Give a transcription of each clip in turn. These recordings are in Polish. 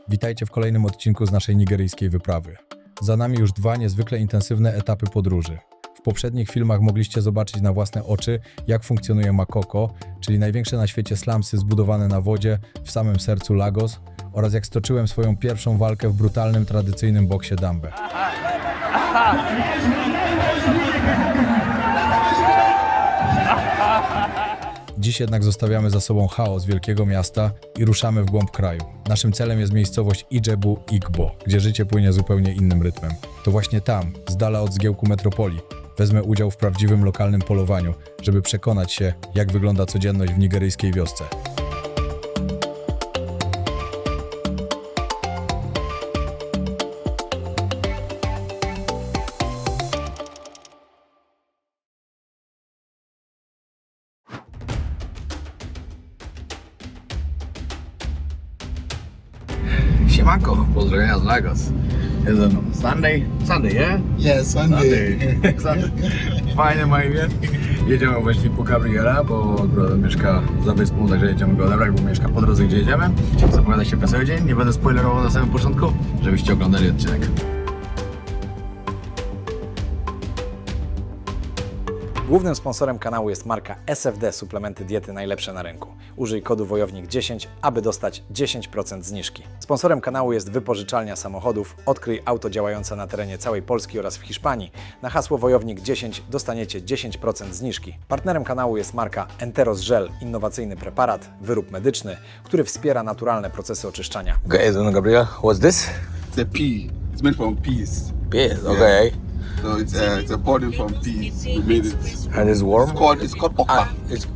Witajcie w kolejnym odcinku z naszej nigeryjskiej wyprawy. Za nami już 2 niezwykle intensywne etapy podróży. W poprzednich filmach mogliście zobaczyć na własne oczy, jak funkcjonuje Makoko, czyli największe na świecie slumsy zbudowane na wodzie w samym sercu Lagos, oraz jak stoczyłem swoją pierwszą walkę w brutalnym, tradycyjnym boksie Dambe. Dziś jednak zostawiamy za sobą chaos wielkiego miasta i ruszamy w głąb kraju. Naszym celem jest miejscowość Ijebu-Igbo, gdzie życie płynie zupełnie innym rytmem. To właśnie tam, z dala od zgiełku metropolii, wezmę udział w prawdziwym lokalnym polowaniu, żeby przekonać się, jak wygląda codzienność w nigeryjskiej wiosce. Siemanko, pozdrowienia z Lagos. Jest ze mną Sunday, yeah? Yeah, Sunday. Sunday. Fajne ma imię. Jedziemy właśnie po Gabriela, bo akurat mieszka za wyspą, także jedziemy go odebrać, bo mieszka po drodze, gdzie jedziemy. Zapowiada się wesoły dzień, nie będę spoilerował na samym początku, żebyście oglądali odcinek. Głównym sponsorem kanału jest marka SFD Suplementy Diety Najlepsze na rynku. Użyj kodu WOJOWNIK10, aby dostać 10% zniżki. Sponsorem kanału jest wypożyczalnia samochodów. Odkryj auto działające na terenie całej Polski oraz w Hiszpanii. Na hasło WOJOWNIK10 dostaniecie 10% zniżki. Partnerem kanału jest marka Enteros Gel, innowacyjny preparat, wyrób medyczny, który wspiera naturalne procesy oczyszczania. Okay, so Gabriel, what's this? It's a pea. It's made from peas. Peas, okay. So it's a pudding from peas. We made it. And it's warm? It's called okpa. It's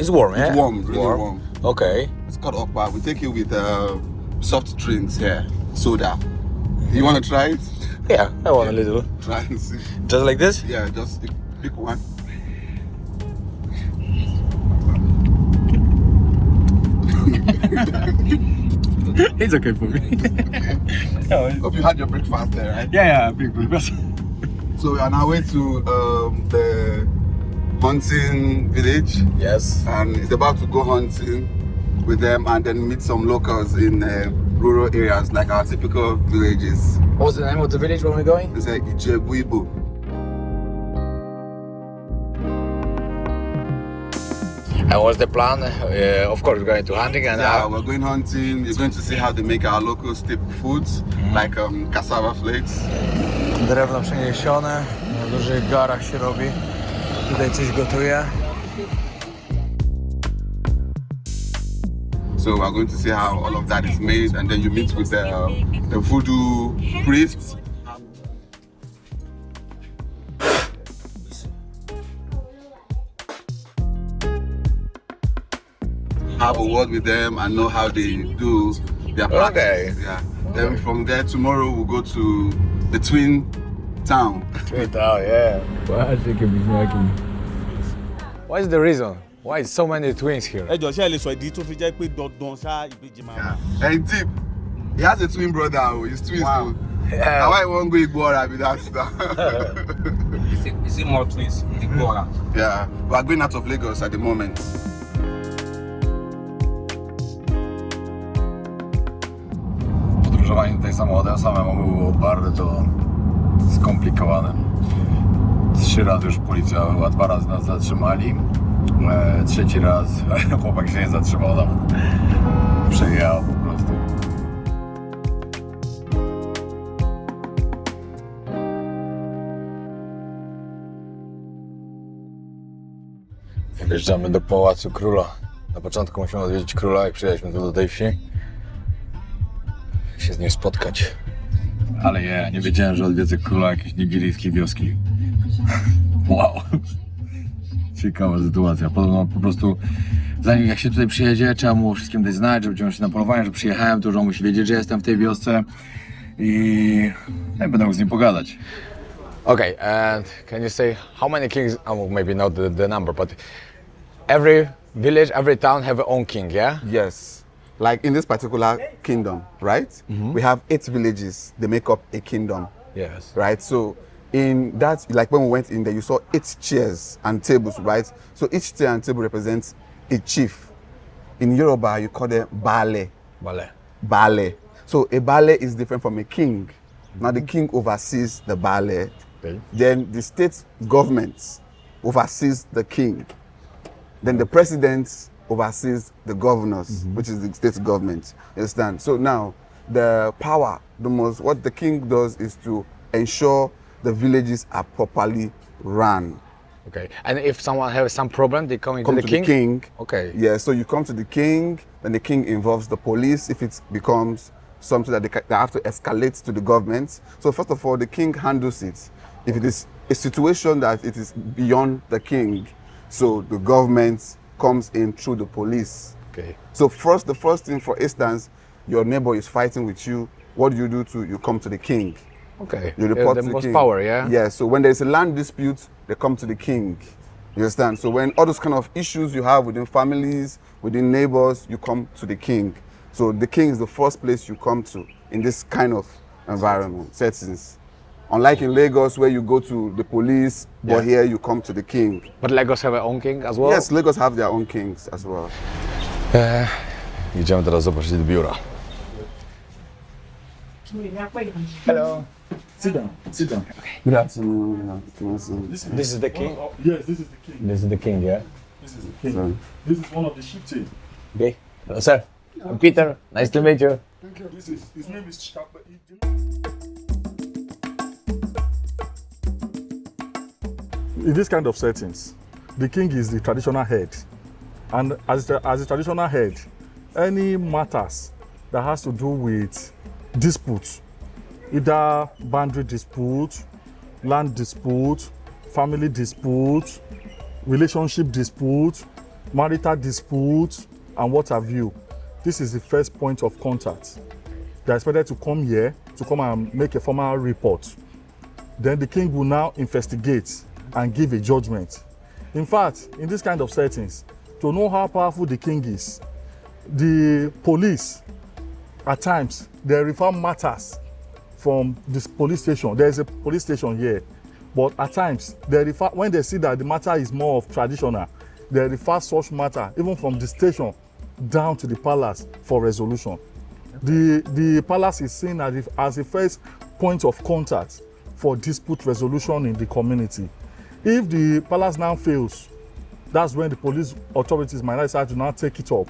warm, yeah? It's warm, really warm. Okay. It's called okpa. We take it with soft drinks here, soda. You want to try it? Yeah, I want a little. Try and see. Just like this? Yeah, just pick one. It's okay for me. Hope you had your breakfast there, right? Yeah, big breakfast. So we are on our way to the hunting village. Yes. And it's about to go hunting with them and then meet some locals in rural areas like our typical villages. What's the name of the village where we're going? It's like Ijebu-Igbo. And what's the plan? Of course, we're going to hunting and Yeah, we're going hunting. You're going to see how they make our local staple foods, like cassava flakes. Drewno przeniesione, na dużych garach się robi. Tutaj coś gotuje. So we're going to see how all of that is made, and then you meet with the voodoo priests. Have a word with them and know how they do their practice. Okay. Yeah. Then from there tomorrow we'll go to the twin town. Oh, yeah. What is the reason? Why is so many twins here? ẹ jọ ṣe lè sọ ìdí tó fi jẹ́ pé dandan ṣá ìbejì máa wà. Yeah. And tip, he has a twin brother. He's twins. Wow. So Yeah. now I won't go Igbo with that stuff. Is it more twins? Yeah. We are going out of Lagos at the moment. Podróżowanie tutaj samochodem samemu było bardzo skomplikowane. 3 razy już policja była, 2 razy nas zatrzymali. 3. raz chłopak się nie zatrzymał nawet. Przejechał po prostu. Wjeżdżamy do Pałacu Króla. Na początku musimy odwiedzić króla, jak przyjechaliśmy tu do tej wsi. Się z nim spotkać. Ale ja nie wiedziałem, że odwiedzę króla jakiejś nigeryjskiej wioski. Wow. Ciekawa sytuacja. Podobno po prostu zanim jak się tutaj przyjedzie, trzeba mu wszystkim dać znać, że będziemy się na polowanie, że przyjechałem, to już on musi wiedzieć, że jestem w tej wiosce i będę mógł z nim pogadać. Okay, and can you say how many kings, maybe not the number, but every village, every town have their own king, yeah? Yes. Like in this particular kingdom, right? We have 8 villages. They make up a kingdom, Yes. right? So in that, like when we went in there, you saw 8 chairs and tables, right? So each chair and table represents a chief. In Yoruba, you call them Baale. Bale. Bale. So a Bale is different from a king. Now the king oversees the Bale. Okay. Then the state government oversees the king. Then the president oversees the governors, which is the state government. You understand? So now the power, what the king does is to ensure the villages are properly run. Okay. And if someone has some problem, they come into Come the to king? the king. Okay. Yeah, so you come to the king, then the king involves the police if it becomes something that they have to escalate to the government. So first of all, the king handles it. If it is a situation that it is beyond the king, so the government comes in through the police. Okay. So the first thing, for instance, your neighbor is fighting with you. What do? You come to the king. Okay. You report the to the most king. power, yeah? Yeah, so when there's a land dispute, they come to the king. You understand? So when all those kind of issues you have within families, within neighbors, you come to the king. So the king is the first place you come to in this kind of environment, settings. Unlike in Lagos where you go to the police, but here you come to the king. But Lagos have their own king as well? Yes, Lagos have their own kings as well. Idziemy teraz zobaczyć do biura. Hello. Sit down. Good afternoon. This is the king? Yes, this is the king. This is the king, yeah? This is the king. Sorry. This is one of the chieftains. Okay. Hello, sir. I'm Peter. Nice to meet you. This is his name is Chapa. In this kind of settings, the king is the traditional head, and as a traditional head, any matters that has to do with disputes, either boundary dispute, land dispute, family dispute, relationship dispute, marital dispute, and what have you. This is the first point of contact. They are expected to come here to come and make a formal report. Then the king will now investigate and give a judgment. In fact, in this kind of settings, to know how powerful the king is, the police, at times, they refer matters from this police station. There is a police station here, but at times, they refer, when they see that the matter is more of traditional, they refer such matter, even from the station down to the palace for resolution. The palace is seen as the first point of contact for dispute resolution in the community. If the palace now fails, that's when the police authorities might decide to now take it up.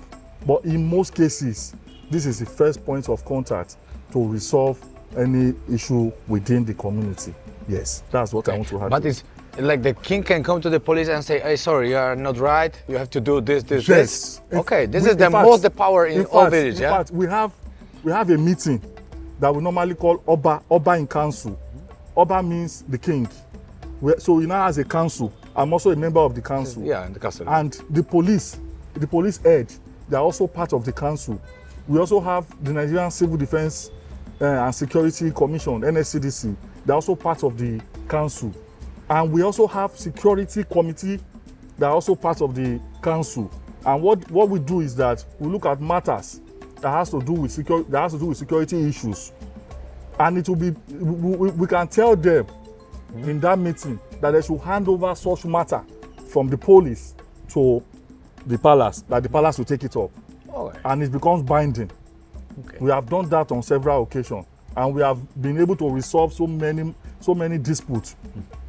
But in most cases, this is the first point of contact to resolve any issue within the community. Yes, that's what I want to have. But it's like the king can come to the police and say, hey, sorry, you are not right. You have to do this, this, Yes. this. Okay, this We- is the in fact- most the power in all villages, in yeah? fact, we have a meeting that we normally call Oba in council. Oba means the king. So he now has a council. I'm also a member of the council. Yeah, in the castle. And the police head, they are also part of the council. We also have the Nigerian Civil Defense and Security Commission, NSCDC. They're also part of the council. And we also have security committee that are also part of the council. And what we do is that we look at matters that has to do with security issues. And it will be, we can tell them in that meeting that they should hand over such matter from the police to the palace, that the palace will take it up. Okay. And it becomes binding. Okay. We have done that on several occasions, and we have been able to resolve so many disputes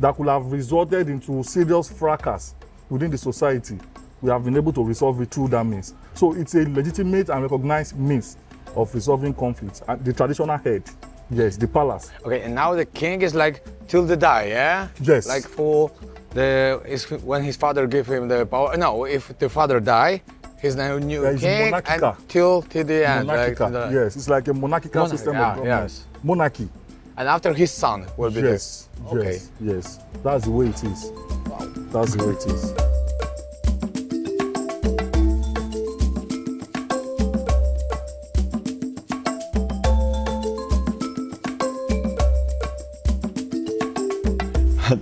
that could have resulted into serious fracas within the society. We have been able to resolve it through that means. So it's a legitimate and recognized means of resolving conflicts. And the traditional head, yes, the palace. Okay, and now the king is like till the die, yeah? Yes. Like for when his father gave him the power. No, if the father die, he's the new Yeah, he's king monarchical. till the end. Monarchical, Like yes, it's like a monarchical Monarchy, system yeah, of government. yes. Monarchy, And after his son will be yes, the. Okay. yes. That's the way it is. That's the way it is.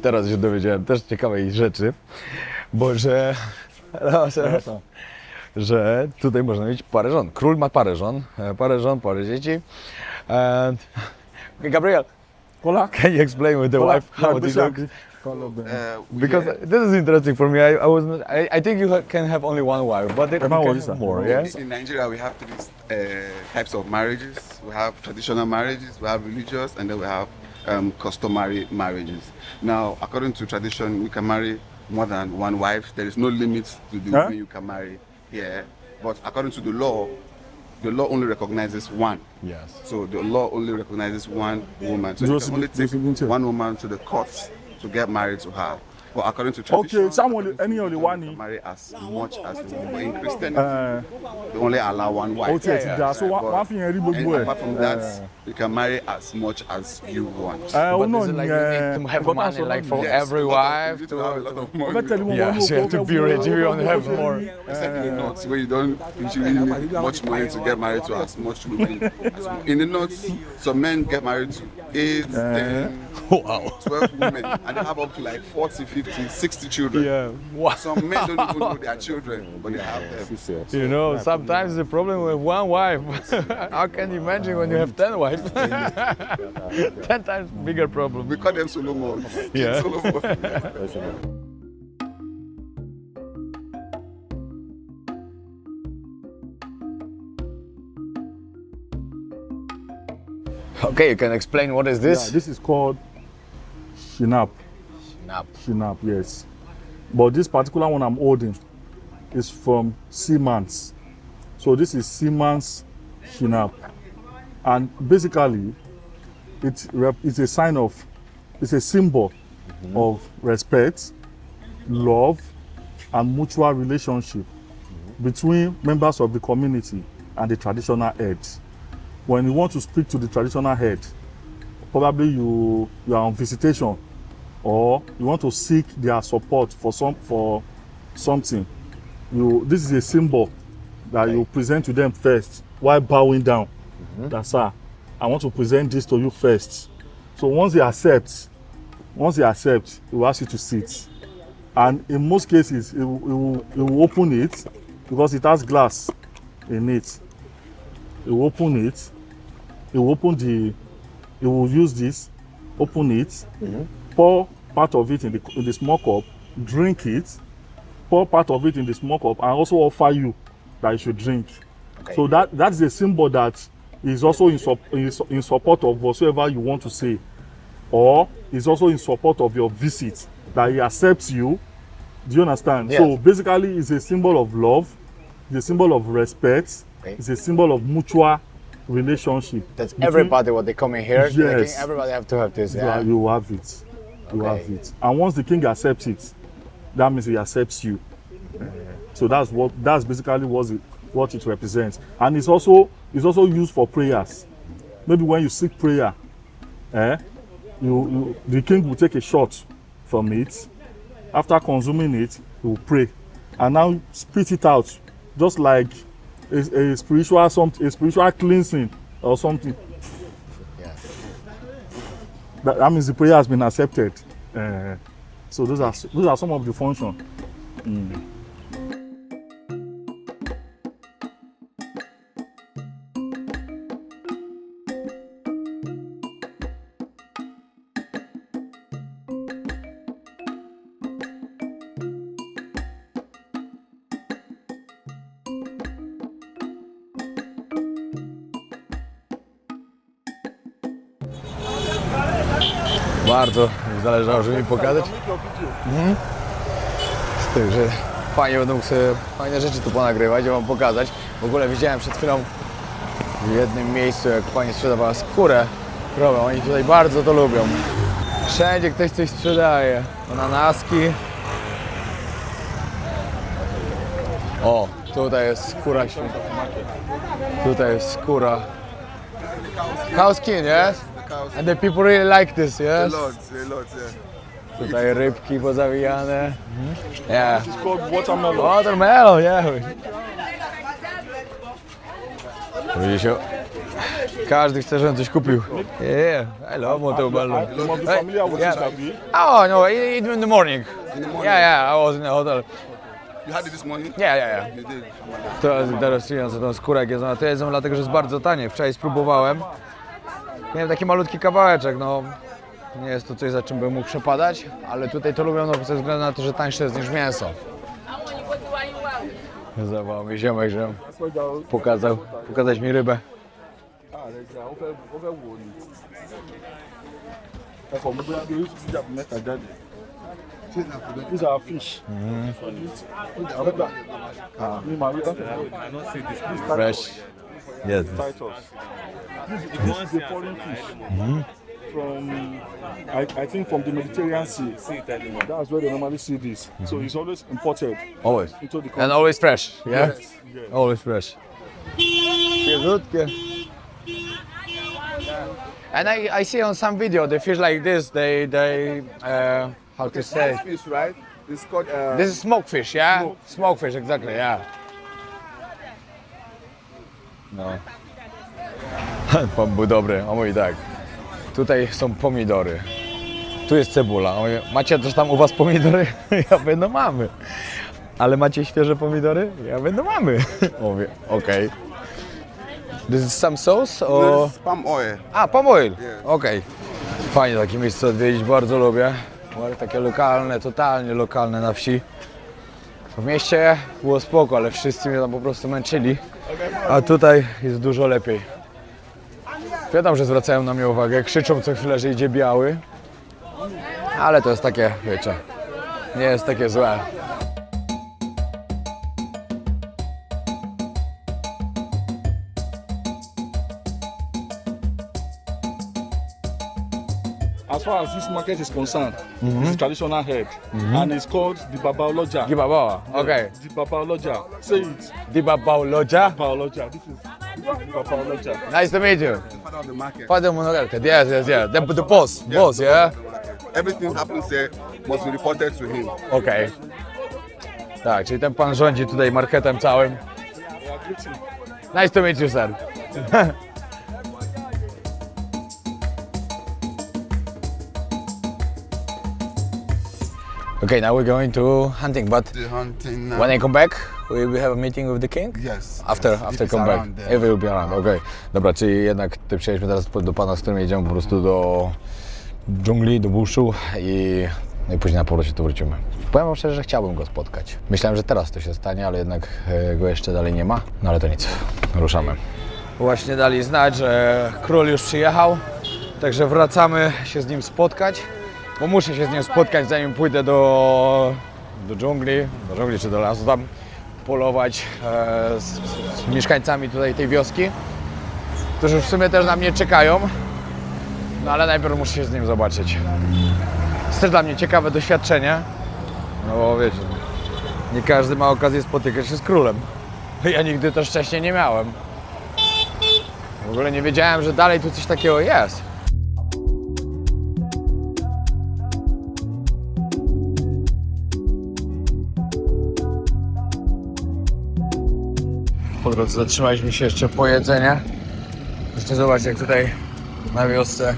Teraz się dowiedziałem też ciekawej rzeczy, bo że tutaj można mieć parę żon. Król ma parę żon, parę dzieci. And Gabriel, Hola. can you explain with the Hola. wife how Yeah, this Bishop. looks? Because this is interesting for me. I think you can have only one wife, but you can have more, yes? In Nigeria, we have three types of marriages. We have traditional marriages, we have religious, and then we have customary marriages. Now, according to tradition, you can marry more than one wife. There is no limit to the women you can marry here. But according to the law only recognizes one. Yes. So the law only recognizes one woman. So you can only take one woman to the courts to get married to her. But according to tradition, Okay, someone, any only one. you can marry as much as you want. But in Christianity, they only allow one wife. Okay, so But one thing I and really apart from that, you can marry as much as you want. But is it like you need to have money like for Yes, every a lot of- wife? you need to have a lot of money. Yeah, so you have to be rich if you only have more. Except in the north, where you don't usually need much money to get married to as much women. In the north, some men get married to 8, 10, 12 women, and they have up to like 40, 50, 60 children. Yeah. Wow. Some men don't even know their children, but they have them. You know, sometimes the problem with one wife. How can you imagine when you have 10 wives? 10 times bigger problem. We call them Solomon. Yeah. Solomon. Okay, you can explain what is Yeah, this? this is called Shinap. Shinap, yes. But this particular one I'm holding is from Siemens. So this is Siemens Shinap. And basically, it's a sign of, it's a symbol of respect, love, and mutual relationship between members of the community and the traditional head. When you want to speak to the traditional head, probably you are on visitation, or you want to seek their support for something. This is a symbol that you present to them first while bowing down. That's sir, I want to present this to you first. So once they accept, he will ask you to sit. And in most cases, he will open it because it has glass in it. He will open it. He will use this, open it, pour part of it in the small cup, drink it, pour part of it in the small cup, and also offer you that you should drink. Okay. So that's a symbol that is also in support of whatsoever you want to say, or is also in support of your visit, that he accepts you. Do you understand? Yes. So basically, it's a symbol of love, it's a symbol of respect, it's a symbol of mutual relationship. That's everybody what they come in here. Yes. Everybody have to have this. Yeah, you have it. You have it. And once the king accepts it, that means he accepts you. So that's basically what it represents. And it's also used for prayers. Maybe when you seek prayer, the king will take a shot from it. After consuming it, he will pray, and now spit it out, just like a spiritual cleansing or something. Yeah. That means the prayer has been accepted. So those are some of the functions. Bardzo zależało, żeby mi pokazać. Także fajnie będę mógł sobie fajne rzeczy tu ponagrywać, ja wam pokazać. W ogóle widziałem przed chwilą w jednym miejscu, jak pani sprzedawała skórę krową. Oni tutaj bardzo to lubią. Wszędzie ktoś coś sprzedaje. Ananaski. O, tutaj jest skóra święta. Tutaj jest skóra. Cow skin, yes? And the people really like this, yes? A lot, yeah. Tutaj rybki pozawijane. Yeah. It's called watermelon. Watermelon, yeah. Widzicie? Każdy chce, żebym coś kupił. Yeah, I love watermelon. You must be familiar with this, Abi. Oh, no, in the morning. Yeah, I was in the hotel. You had it this morning? Yeah. You did. Teraz przyjąłem tą skórę, jak jedzą. To jedzą dlatego, że jest bardzo tanie. Wczoraj spróbowałem. Miałem taki malutki kawałeczek, no. Nie jest to coś, za czym bym mógł przepadać, ale tutaj to lubią ze względu na to, że tańsze jest niż mięso. Zawołał mi ziomek, że pokazać mi rybę. These are fish. Fresh. Yes. Titus. This is a foreign fish from, I think, from the Mediterranean Sea. That's where they normally see this. So it's always imported Always. into the country. And always fresh, yeah? Yes, yes. Always fresh. Świeżutkie. And I see on some video the fish like this, they how to say? Fish, right? It's called. This is smokefish, yeah? Smokefish, exactly, yeah. No. Pan był dobry, on mówi tak. Tutaj są pomidory. Tu jest cebula. On mówi, macie też tam u was pomidory? Ja mówię, no mamy. Ale macie świeże pomidory? Ja mówię, no mamy. On mówi, okej. This is some sauce or... There's palm oil. A, palm oil. Okej. Fajnie takie miejsce odwiedzić, bardzo lubię. Takie lokalne, totalnie lokalne na wsi. W mieście było spoko, ale wszyscy mnie tam po prostu męczyli. A tutaj jest dużo lepiej. Wiadomo, że zwracają na mnie uwagę, krzyczą co chwilę, że idzie biały. Ale to jest takie, wiecie, nie jest takie złe. As far as this market is concerned, it's a traditional head, and it's called the Babaoloja. Dibaba, okej. The Babaoloja. Say it. Dibabauloja. Babaoloja. This is the Babaoloja. Nice to meet you. Father of the market. Father Monogalka, yes, yes, yes. The boss, yeah? Everything happens here must be reported to him. Okej. Tak, czyli ten pan rządzi tutaj marketem całym. Nice to meet you, sir. Okay, now we're going to hunting, but The hunting. when I come back, we will have a meeting with the king? Yes. After yes. If come it's back. around there. If will be around, okej. Dobra, czyli jednak przyjechaliśmy teraz do pana, z którym jedziemy po prostu do dżungli, do buszu i później na powrocie tu wrócimy. Powiem wam szczerze, że chciałbym go spotkać. Myślałem, że teraz to się stanie, ale jednak go jeszcze dalej nie ma. No ale to nic, ruszamy. Właśnie dali znać, że król już przyjechał, także wracamy się z nim spotkać. Bo muszę się z nim spotkać, zanim pójdę do dżungli czy do lasu, tam polować z mieszkańcami tutaj tej wioski, którzy w sumie też na mnie czekają. No ale najpierw muszę się z nim zobaczyć. Jest też dla mnie ciekawe doświadczenie, no bo wiecie, nie każdy ma okazję spotykać się z królem. Ja nigdy też wcześniej nie miałem. W ogóle nie wiedziałem, że dalej tu coś takiego jest. Po drodze zatrzymaliśmy się jeszcze po jedzenie. Zresztą zobaczcie, jak tutaj na wiosce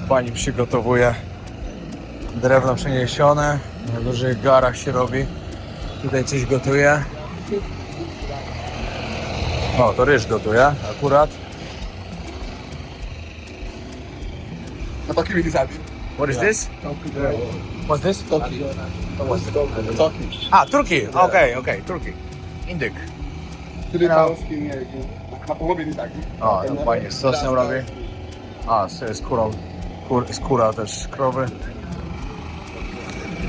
pani przygotowuje drewno przeniesione. Na dużych garach się robi. Tutaj coś gotuje. O, to ryż gotuje akurat. What is this? What's this? Ah, Turkey. Okay, Turkey. Indyk. O, no fajnie, z sosem robi. A, z kurą. Skóra też krowy.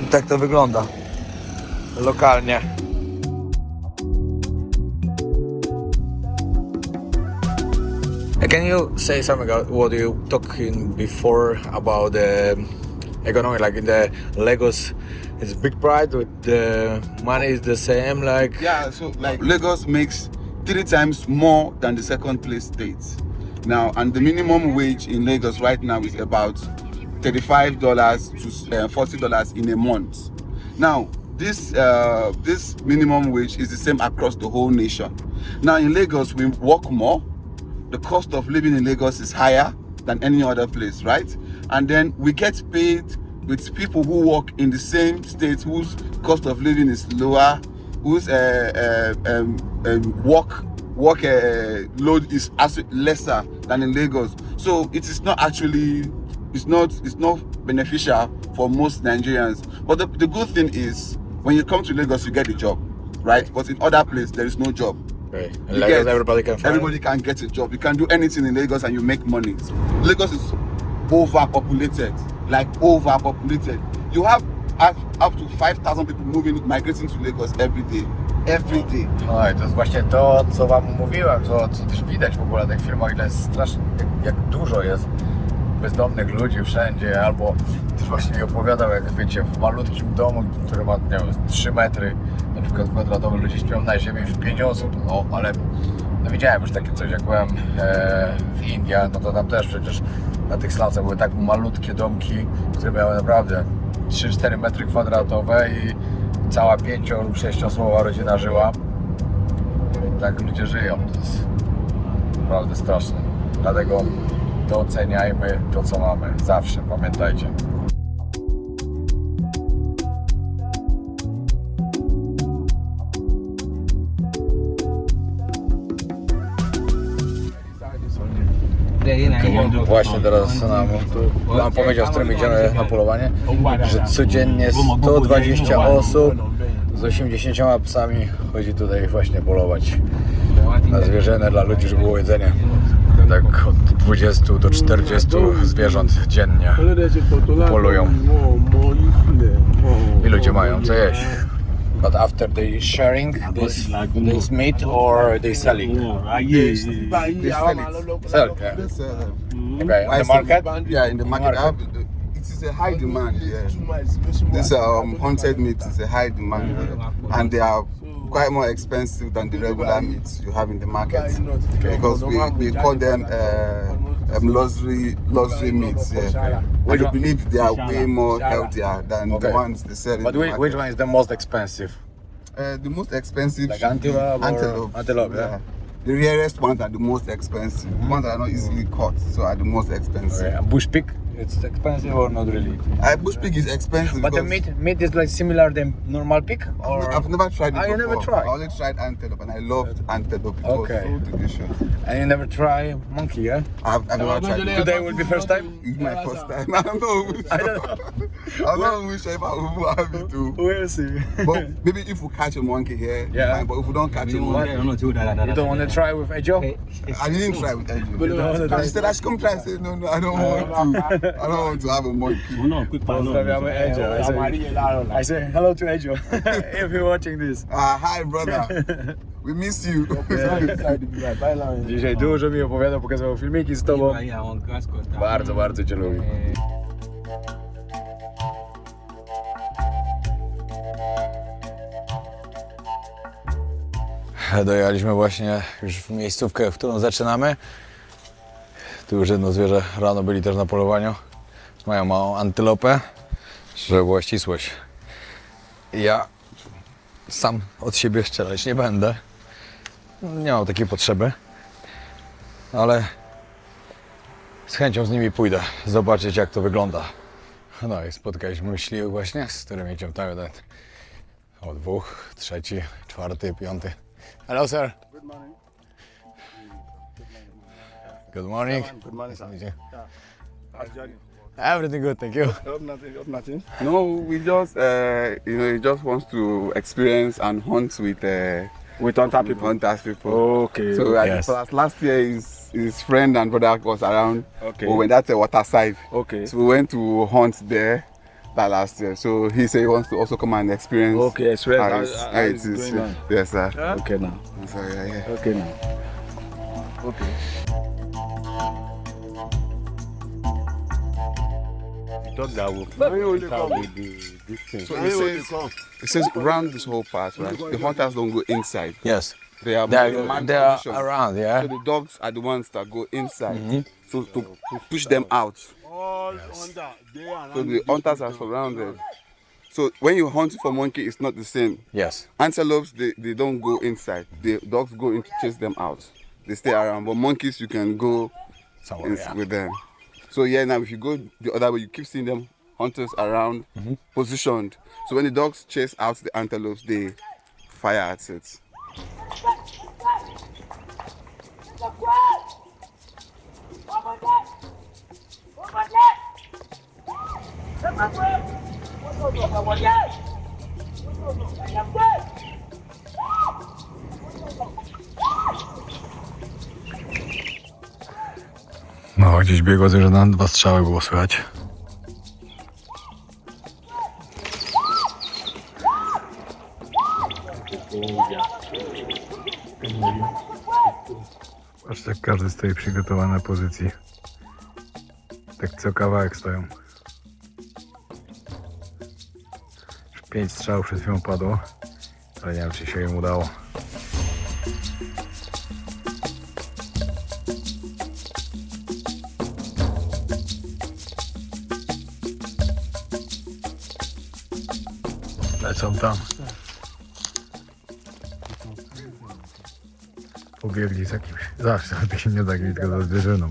I tak to wygląda. Lokalnie. Can you say something about what you talking before about the economy, like in the Lagos? It's big pride with the money is the same, like Yeah, so like Lagos makes 3 times more than the second place states. Now, and the minimum wage in Lagos right now is about $35 to $40 in a month. Now, this minimum wage is the same across the whole nation. Now, in Lagos, we work more. The cost of living in Lagos is higher than any other place, right? And then we get paid with people who work in the same state whose cost of living is lower, whose work load is lesser than in Lagos. So it is not actually it's not beneficial for most Nigerians. But the good thing is, when you come to Lagos, you get a job, right? But in other places, there is no job. Okay. You Lagos, get- everybody can find. Everybody can get a job. You can do anything in Lagos and you make money. Lagos is overpopulated, like overpopulated. You have up to 5,000 people migrating to Lagos every day. Every day. No i to jest właśnie to, co wam mówiłem, co też widać w ogóle na tych filmach, ile jest strasznie, jak dużo jest bezdomnych ludzi wszędzie, albo też właśnie mi opowiadał, jak wiecie, w malutkim domu, który ma, nie wiem, 3 metry, na przykład kwadratowy, ludzie śpią na ziemi w 5 osób, no ale no, widziałem już takie coś, jak byłem w Indiach, no to tam też przecież na tych slumsach były tak malutkie domki, które miały naprawdę 3-4 metry kwadratowe i cała 5 lub 6 osobowa rodzina żyła. I tak ludzie żyją, to jest naprawdę straszne. Dlatego doceniajmy to, co mamy, zawsze, pamiętajcie. Właśnie teraz nam powiedział, z którym idziemy na polowanie, że codziennie 120 osób z 80 psami chodzi tutaj właśnie polować na zwierzynę dla ludzi, żeby było jedzenie. Tak od 20 do 40 zwierząt dziennie polują i ludzie mają co jeść. But after they sharing this meat or they selling? They sell it. Sell, yeah. They sell them. Okay, on the market? Yeah, in the market. It is a high demand. Yeah. This haunted meat is a high demand, and they are quite more expensive than the regular meats you have in the market, because we call them luxury meats. Yeah. I do believe they are way more healthier than the ones they sell in But the market. which one is the most expensive? The most expensive Like should be antelope or- antelope, yeah. The rarest ones are the most expensive. The ones that are not easily caught, so are the most expensive. Okay. And bush pig, it's expensive or not really? Bush pig is expensive. But the because meat is like similar than normal pig, or I've never tried it you before. never tried? I only tried antelope, and I loved antelope. It Okay. was so delicious. and you never try monkey, yeah? I've never tried it. Today will be first time. It's my first time. I don't know. I don't know. I don't wish if I would have it too. We'll see. But maybe if we catch a monkey here, Yeah. fine. But if we don't catch a monkey, You don't want to try with Ejo? I didn't try with Edge. She said I should come try. I said no, I don't want to. I don't want to have a monkey. Pozdrawiamy Ejo. I say hello to Ejo if you're watching this. Hi brother. We miss you. Dzisiaj dużo mi opowiadał, pokazywał filmiki z tobą. Bardzo, bardzo cię lubi. Dojechaliśmy właśnie już w miejscówkę, w którą zaczynamy. Tu już jedno zwierzę rano byli też na polowaniu. Mają małą antylopę, żeby była ścisłość. Ja sam od siebie strzelać nie będę. Nie mam takiej potrzeby. Ale z chęcią z nimi pójdę zobaczyć, jak to wygląda. No i spotkaliśmy myśliwych właśnie, z którymi ciągniemy ten o 2, 3, 4, 5. Hello sir. Good morning. Good morning. Good morning, sir. Nice to meet you. How's journey? Everything good, thank you. Hope nothing. Hope nothing. No, we just he just wants to experience and hunt with We don't have people. hunters people. Okay. So Yes. last year, his friend and brother was around. Okay. We went at the water side. Okay. So we went to hunt there that last year. So he said he wants to also come and experience. Okay, experience how how- how how it it's is. going on. Yes, sir. Okay now. So yeah. Okay now. Okay. Dog that will this thing. So it says around this whole part, right? The hunters don't go inside. Yes. They are They're man positions. around, yeah. So the dogs are the ones that go inside. So to push them out. All under there and So the hunters are surrounded. So when you hunt for monkey, it's not the same. Yes. Antelopes, they don't go inside. The dogs go in to chase them out. They stay around. But monkeys, you can go Somewhere, yeah. with them. So yeah, now if you go the other way, you keep seeing them hunters around, positioned. So when the dogs chase out the antelopes, they fire at it. No, gdzieś biegło zwierzę, 2 strzały było słychać. Patrzcie, jak każdy stoi przygotowany na pozycji. Tak co kawałek stoją. Już 5 strzałów przed chwilą padło, ale nie wiem, czy się im udało. Lecą tam. Pobiegli z jakimś... Zawsze to się nie tak tylko za zwierzyną.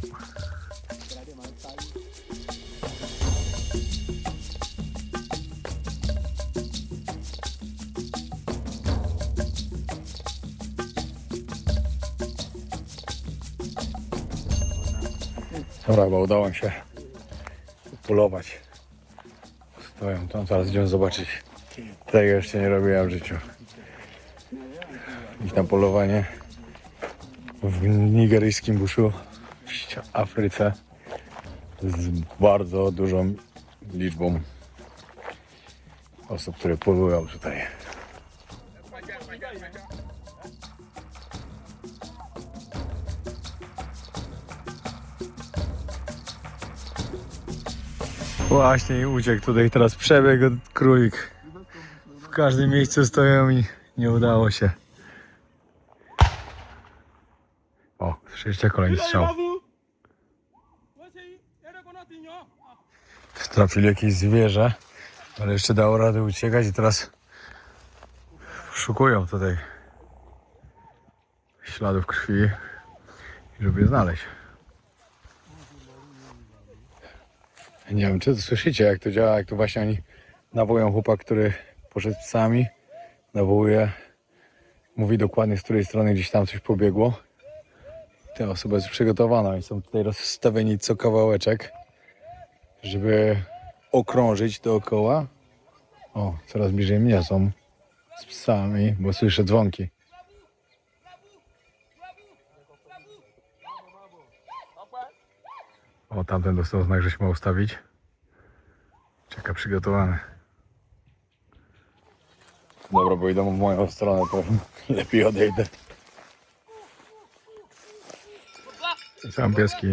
Dobra, chyba udało mi się polować. Stoją tam, zaraz idziemy zobaczyć. Tego jeszcze nie robiłem w życiu. Iść na polowanie w nigeryjskim buszu w Afryce z bardzo dużą liczbą osób, które polują tutaj. Właśnie uciekł tutaj, teraz przebiegł królik. W każdym miejscu stoją i nie udało się. O, słyszeliście kolejny strzał. Trafili jakieś zwierzę, ale jeszcze dało radę uciekać i teraz szukują tutaj śladów krwi, żeby je znaleźć. Nie wiem, czy to słyszycie, jak to działa, jak to właśnie oni nawołują chłopak, który poszedł z psami, nawołuje, mówi dokładnie, z której strony gdzieś tam coś pobiegło. Ta osoba jest przygotowana i są tutaj rozstawieni co kawałeczek, żeby okrążyć dookoła. O, coraz bliżej mnie są z psami, bo słyszę dzwonki. O, tamten dostał znak, że się ma ustawić. Czeka przygotowany. Dobra, bo idą w moją stronę, to lepiej odejdę. Sam pieski.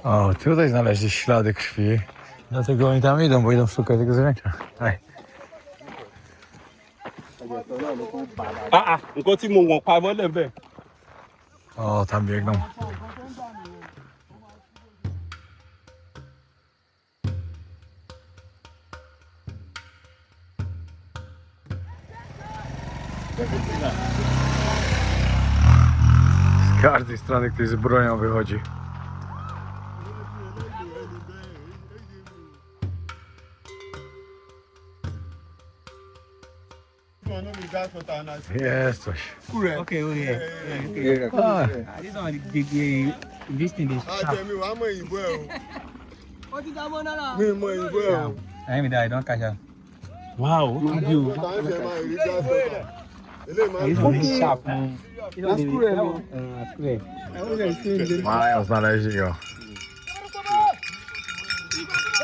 O, tutaj znaleźli ślady krwi. Dlatego oni tam idą, bo idą szukać tego zwierzęcia. Hej. nǹkan tí mo wọ̀n pa mọ́lẹ̀ bẹ́ẹ̀. O, tam biegną. Z każdej strony ktoś z bronią wychodzi. Jest coś. Okay, oh yeah. A, This one, this thing is sharp. I mean, I don't catch her. Wow, you. This one is sharp. This one is square. mają, znaleźli go.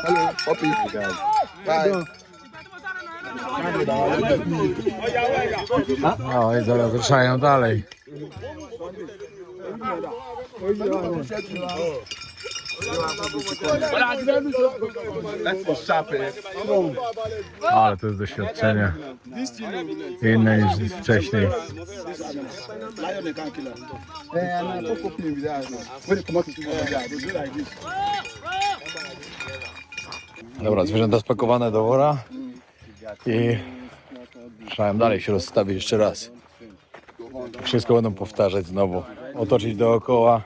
Hello, Poppy. Bye. O, i zaraz ruszają dalej. Ale to jest doświadczenie inne niż wcześniej. Dobra, zwierzęta spakowane do wora i Zapraszałem dalej się rozstawić jeszcze raz. Wszystko będą powtarzać znowu. Otoczyć dookoła,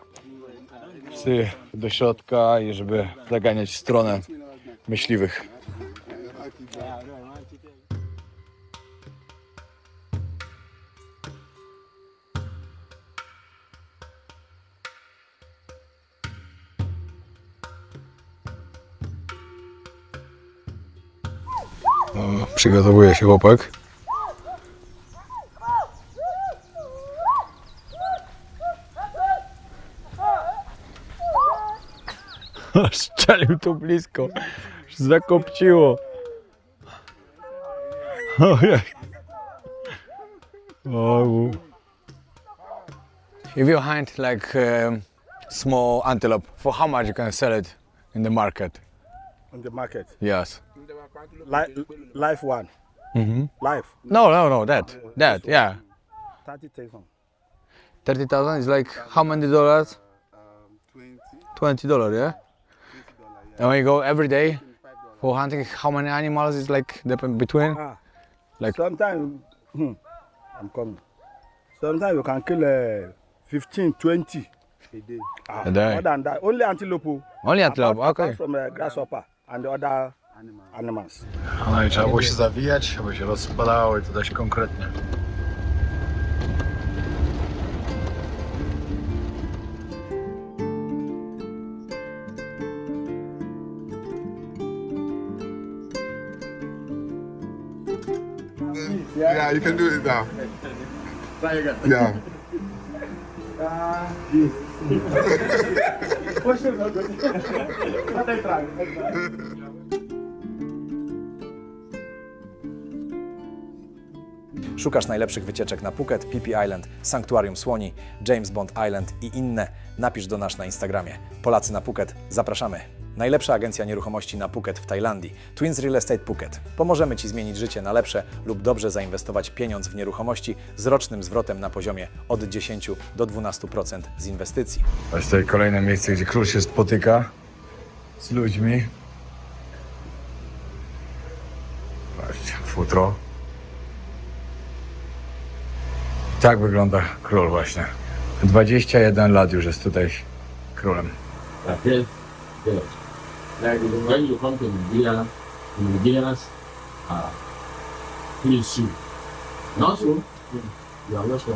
psy do środka i żeby zaganiać w stronę myśliwych. Przygotowuje się chłopak. Strzelił tu blisko. Zakopciło. Ojej. Oh. If you hunt like small antelope, for how much you can sell it in the market? On the market. Yes. Life one. Life. No, that, yeah. 30,000. 30,000 is like how many dollars? 20. $20, yeah? And when you go every day for hunting, how many animals is like between? Like Sometimes, I'm coming. Sometimes you can kill 15, 20 a day. A day. More than that. Only antelope. only antelope, Apart okay. from grasshopper and the other animals. No i trzeba było się zawijać, aby się rozpadało i to dość konkretnie. Yeah, you can do it now. Yeah. Szukasz najlepszych wycieczek na Phuket, Phi Phi Island, Sanktuarium Słoni, James Bond Island i inne? Napisz do nas na Instagramie. Polacy na Phuket, zapraszamy. Najlepsza agencja nieruchomości na Phuket w Tajlandii. Twins Real Estate Phuket. Pomożemy Ci zmienić życie na lepsze lub dobrze zainwestować pieniądz w nieruchomości z rocznym zwrotem na poziomie od 10 do 12% z inwestycji. To jest tutaj kolejne miejsce, gdzie król się spotyka z ludźmi. Patrzcie, futro. Tak wygląda król właśnie. 21 lat już jest tutaj królem. Like when you come to Nigeria, the Nigerians please you. Not so. You are welcome.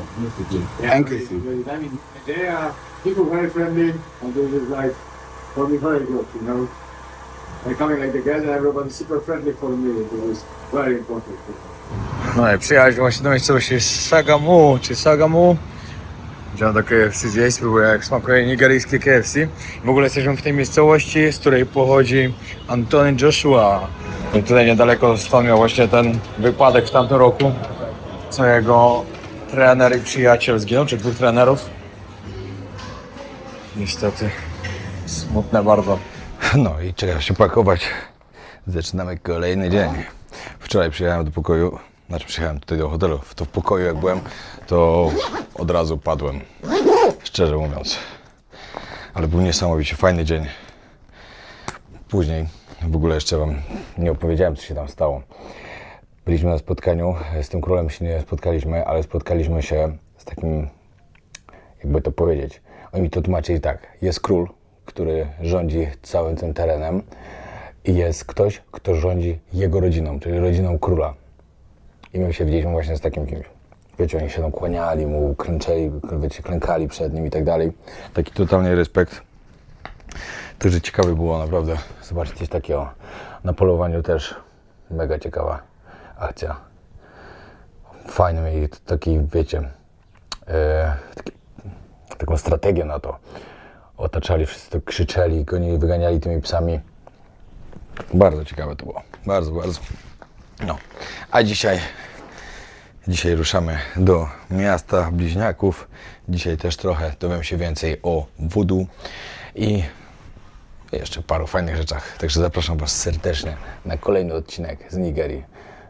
Thank you. They are people very friendly and they just like for me very good, you know. They coming like together, everybody's super friendly for me. It was very important. No i przyjechać właśnie do miejscowości Sagamu, czy Sagamu. Gdzie mam do KFC zjeść, spróbuję jak smakuje nigeryjskie KFC. W ogóle jesteśmy w tej miejscowości, z której pochodzi Anthony Joshua. I tutaj niedaleko stąd miał właśnie ten wypadek w tamtym roku, co jego trener i przyjaciel zginął, czy dwóch trenerów. Niestety, smutne bardzo. No i czekam się pakować. Zaczynamy kolejny dzień. Wczoraj przyjechałem do pokoju, przyjechałem tutaj do hotelu. W pokoju jak byłem, to od razu padłem. Szczerze mówiąc. Ale był niesamowicie fajny dzień. Później, w ogóle jeszcze wam nie opowiedziałem, co się tam stało. Byliśmy na spotkaniu, z tym królem się nie spotkaliśmy, ale spotkaliśmy się z takim, jakby to powiedzieć. Oni mi to tłumaczyli tak. Jest król, który rządzi całym tym terenem i jest ktoś, kto rządzi jego rodziną, czyli rodziną króla. I my się widzieliśmy właśnie z takim kimś. Wiecie, oni się tam kłaniali mu, klęczeli, wiecie, klękali przed nim i tak dalej. Taki totalny respekt. Także ciekawe było naprawdę zobaczyć coś takiego. Na polowaniu też mega ciekawa akcja. Fajny mieli taki, wiecie, taką strategię na to. Otaczali, wszyscy to krzyczeli, gonili, wyganiali tymi psami. Bardzo ciekawe to było. Bardzo, bardzo. No. A dzisiaj ruszamy do miasta bliźniaków. Dzisiaj też trochę dowiem się więcej o voodoo i jeszcze paru fajnych rzeczach. Także zapraszam Was serdecznie na kolejny odcinek z Nigerii.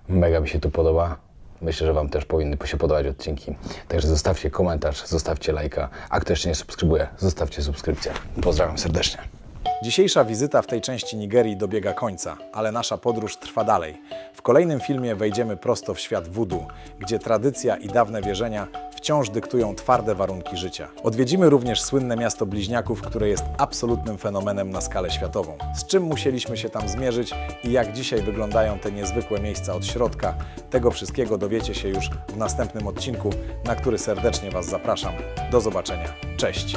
Mega mi się tu podoba. Myślę, że Wam też powinny się podobać odcinki. Także zostawcie komentarz, zostawcie lajka. A kto jeszcze nie subskrybuje, zostawcie subskrypcję. Pozdrawiam serdecznie. Dzisiejsza wizyta w tej części Nigerii dobiega końca, ale nasza podróż trwa dalej. W kolejnym filmie wejdziemy prosto w świat voodoo, gdzie tradycja i dawne wierzenia wciąż dyktują twarde warunki życia. Odwiedzimy również słynne miasto bliźniaków, które jest absolutnym fenomenem na skalę światową. Z czym musieliśmy się tam zmierzyć i jak dzisiaj wyglądają te niezwykłe miejsca od środka, tego wszystkiego dowiecie się już w następnym odcinku, na który serdecznie Was zapraszam. Do zobaczenia. Cześć!